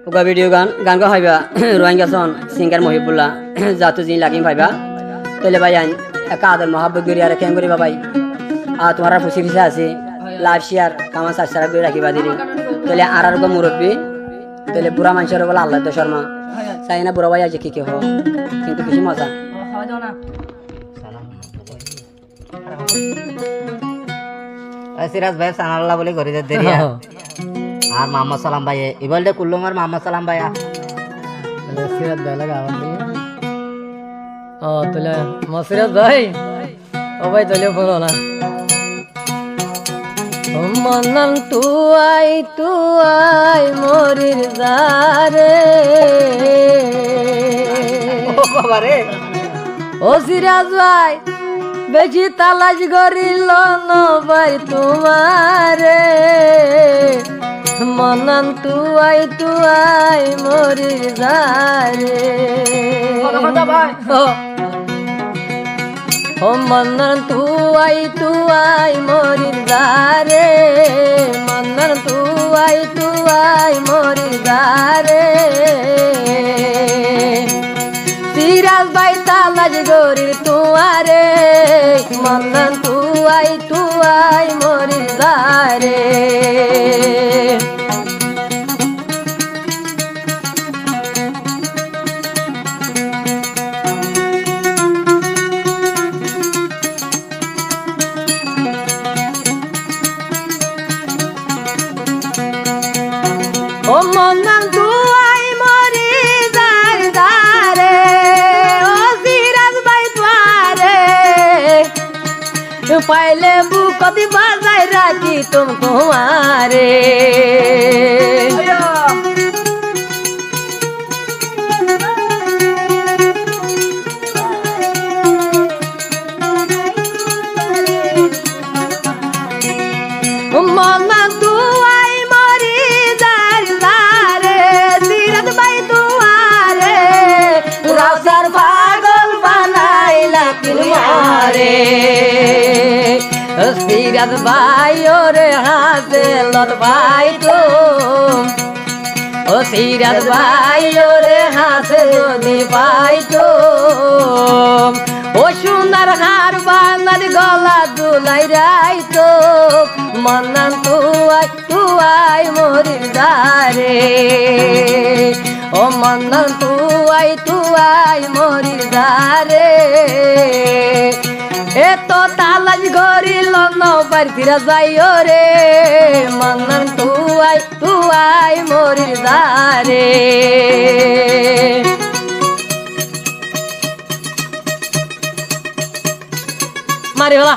ওগা video গান গান গা হাইবা রোহিঙ্গা সন সিঙ্গার মহিবুল্লাহ জাতু জিন লাগিম ভাইবা তাহলে ভাই আইন একা আদর মহাব্বত করি আর কেন করিবা ভাই আর তোমার খুশি খুশি আছে লাইভ শেয়ার কামা সাবস্ক্রাইব করে রাখিবা দিদি তাহলে আর গো মুরব্বী তাহলে বুড়া মানুষের বলে আল্লাহ তো শর্মা চাই না বুড়া ভাই আছে কি কি হ কিন্তু বেশি মজা সিরাজ ভাই সানাল্লাহ বলে ঘরে যেতে দেরি আর মোহাম্মদ সালাম ভাই ইবলদে কুল্লুম আর মোহাম্মদ সালাম ভাইয়া সিরাজ ভাই লাগা আমার ও তাহলে সিরাজ ভাই ও ভাই তাহলে বলো না মনন তুয়াই মরির দারে ও বাবা রে ও সিরাজ ভাই বেশি তালাশ করিল ভাই তোমারে মনন তুয়াই মরির দারে ও মনন তুয়াই মরির দারে মনন তুয়াই মরির দারে সিরাজ ভাই তালাশ গরির তুয়ারে মনন তুয়াই মরির দারে ও মনন তুয়াই মরির দারে ও সিরাজ ভাই তুয়ারে পাইলে বুকতি বাজাই রাখি তোমারে মনন তুয়াই মরির দারে সিরাজ ভাই তুয়ারে রাজার পাগল বানাইলা তোমারে সিরাজ ভাই ওরে হাতে লট ভাই তো ও সিরাজ ভাই ওরে হাতে যদি পাই তো ও সোনার হার বানার গলা দুলাই রাই তো মনন তুয়াই মরির দারে ও মনন তুয়াই মরির দারে এ তো তালাশ গরিল নবার ফিরা যাইও রে মনন তুয়াই মরির দারে মারি হলা